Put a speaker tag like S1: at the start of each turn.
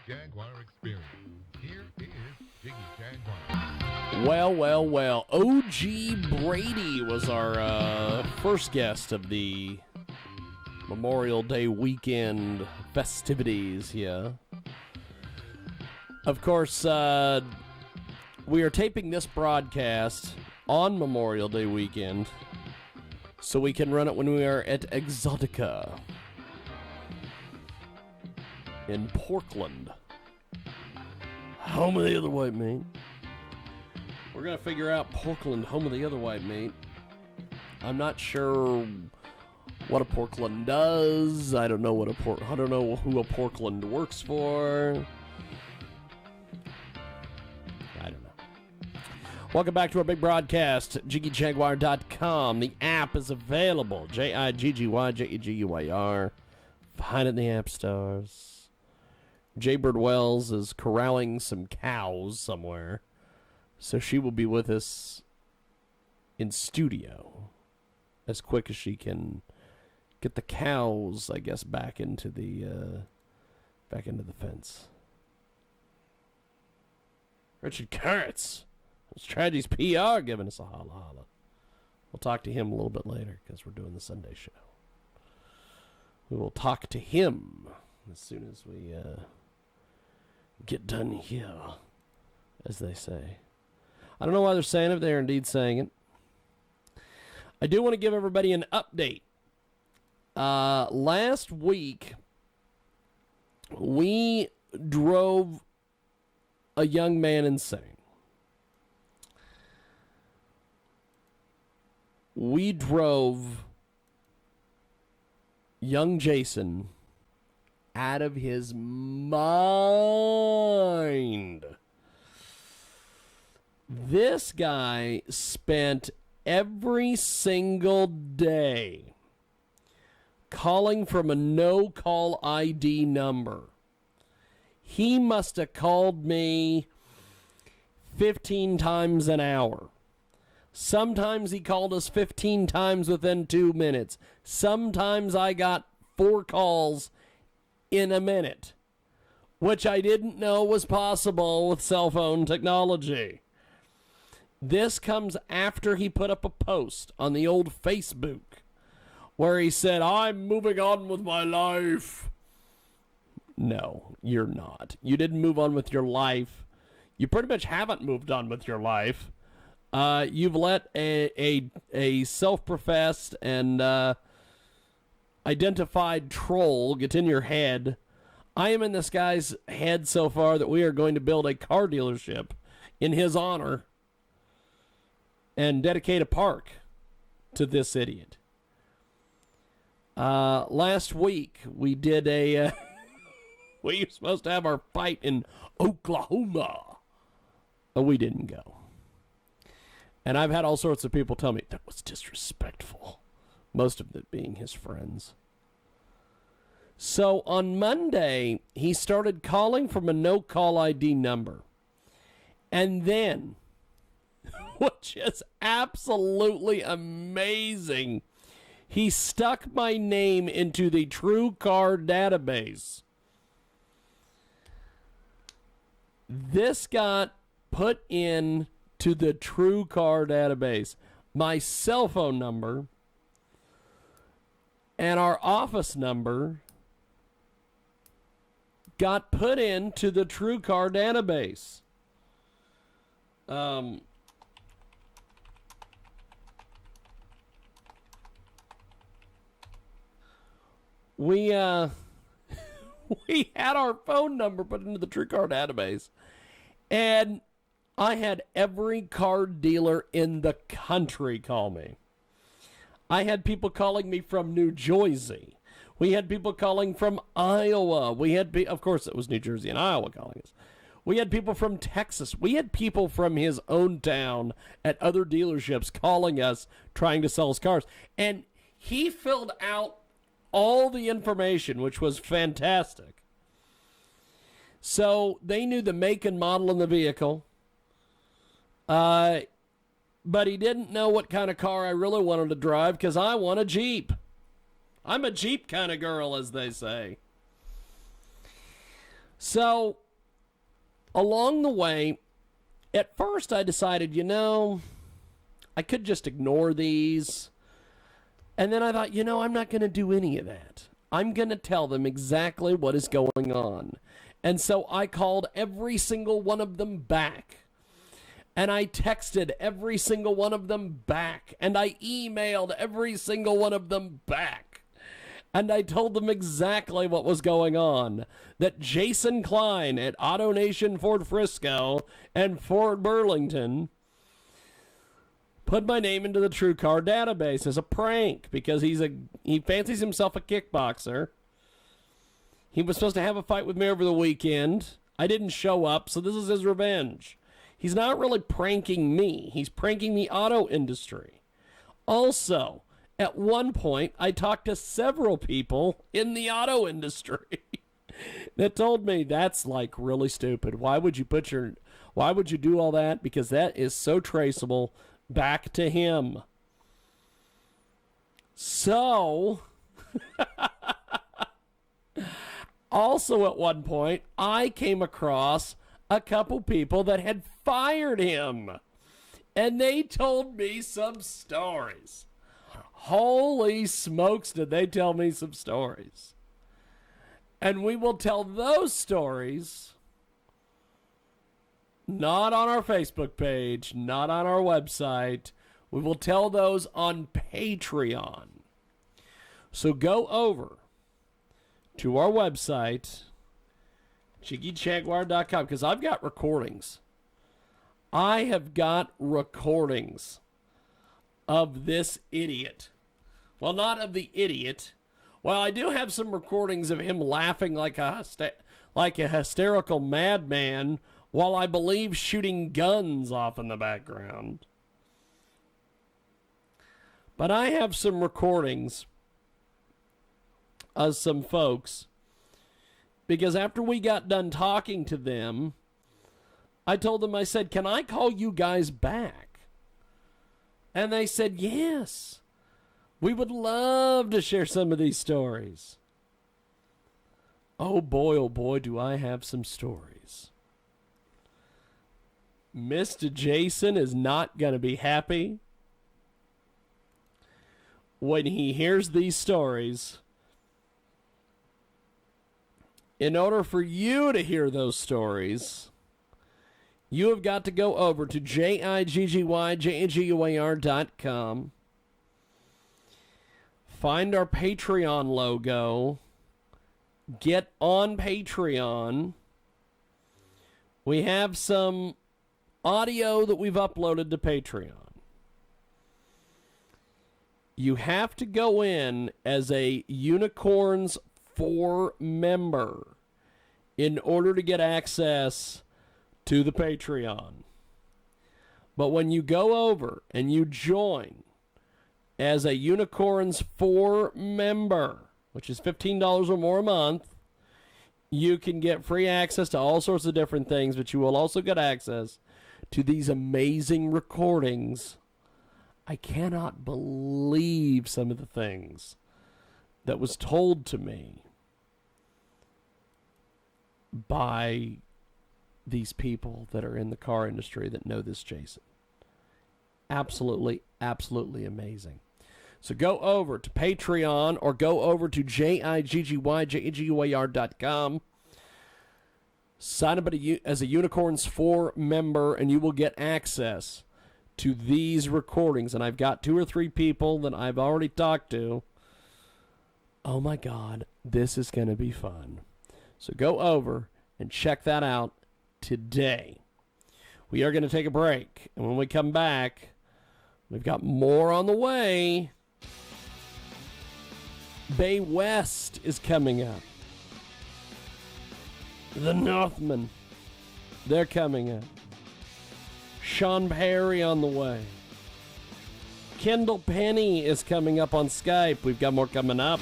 S1: Jaguar experience. Here is Jiggy Jaguar.
S2: Well. O.G. Brady was our first guest of the Memorial Day weekend festivities here. Of course, we are taping this broadcast on Memorial Day weekend so we can run it when we are at Exotica in Portland, home of the other white meat. We're going to figure out Portland, home of the other white meat. I'm not sure what a Portland does. I don't know I don't know who a Portland works for. I don't know. Welcome back to our big broadcast, JiggyJaguar.com. The app is available. Jiggy, Jeguyr. Find it in the app stores. Jaybird Wells is corralling some cows somewhere, so she will be with us in studio as quick as she can get the cows, I guess, back into the fence. Richard Kurtz, Strategies PR, giving us a holla. We'll talk to him a little bit later because we're doing the Sunday show. We will talk to him as soon as we get done here, as they say. I don't know why they're saying it. They're indeed saying it. I do want to give everybody an update. Last week, we drove a young man insane. We drove young Jason out of his mind. This guy spent every single day calling from a no-call ID number. He must have called me 15 times an hour. Sometimes he called us 15 times within 2 minutes. Sometimes I got 4 calls in a minute, which I didn't know was possible with cell phone technology. This comes after he put up a post on the old Facebook where he said, "I'm moving on with my life." No, you're not. You didn't move on with your life. You pretty much haven't moved on with your life. You've let a self-professed and identified troll get in your head. I am in this guy's head so far that we are going to build a car dealership in his honor and dedicate a park to this idiot. Last week, we did we were supposed to have our fight in Oklahoma, but we didn't go. And I've had all sorts of people tell me that was disrespectful, most of it being his friends. So on Monday, he started calling from a no-call ID number. And then, which is absolutely amazing, he stuck my name into the TrueCar database. This got put in to the TrueCar database. My cell phone number and our office number got put into the TrueCar database. We we had our phone number put into the TrueCar database, and I had every car dealer in the country call me. I had people calling me from New Jersey. We had people calling from Iowa. Of course, it was New Jersey and Iowa calling us. We had people from Texas. We had people from his own town at other dealerships calling us, trying to sell us cars. And he filled out all the information, which was fantastic. So they knew the make and model of the vehicle. But he didn't know what kind of car I really wanted to drive because I want a Jeep. I'm a Jeep kind of girl, as they say. So, along the way, at first I decided, I could just ignore these. And then I thought, I'm not going to do any of that. I'm going to tell them exactly what is going on. And so I called every single one of them back. And I texted every single one of them back. And I emailed every single one of them back. And I told them exactly what was going on. That Jason Klein at AutoNation Ford Frisco and Ford Burlington put my name into the TrueCar database as a prank because he fancies himself a kickboxer. He was supposed to have a fight with me over the weekend. I didn't show up, so this is his revenge. He's not really pranking me. He's pranking the auto industry. Also, at one point, I talked to several people in the auto industry that told me that's like really stupid. Why would you do all that? Because that is so traceable back to him. So, also at one point, I came across a couple people that had fired him. And they told me some stories. Holy smokes, did they tell me some stories. And we will tell those stories not on our Facebook page, not on our website. We will tell those on Patreon. So go over to our website, JiggyJaguar.com, because I've got recordings. I have got recordings of this idiot. Well, not of the idiot. Well, I do have some recordings of him laughing like a hysterical madman while I believe shooting guns off in the background. But I have some recordings of some folks because after we got done talking to them, I told them, I said, can I call you guys back? And they said, yes. We would love to share some of these stories. Oh boy, do I have some stories. Mr. Jason is not going to be happy when he hears these stories. In order for you to hear those stories, you have got to go over to JiggyJaguar.com. Find our Patreon logo. Get on Patreon. We have some audio that we've uploaded to Patreon. You have to go in as a Unicorns 4 member in order to get access to the Patreon. But when you go over and you join as a Unicorns 4 member, which is $15 or more a month, you can get free access to all sorts of different things, but you will also get access to these amazing recordings. I cannot believe some of the things that was told to me by these people that are in the car industry that know this Jason. Absolutely, absolutely amazing. So go over to Patreon or go over to JiggyJaguar.com. Sign up as a Unicorns 4 member, and you will get access to these recordings. And I've got 2 or 3 people that I've already talked to. Oh my God, this is going to be fun. So go over and check that out today. We are going to take a break, and when we come back, we've got more on the way. Bay West is coming up. The Northmen, they're coming up. Sean Perry on the way. Kendall Penny is coming up on Skype. We've got more coming up.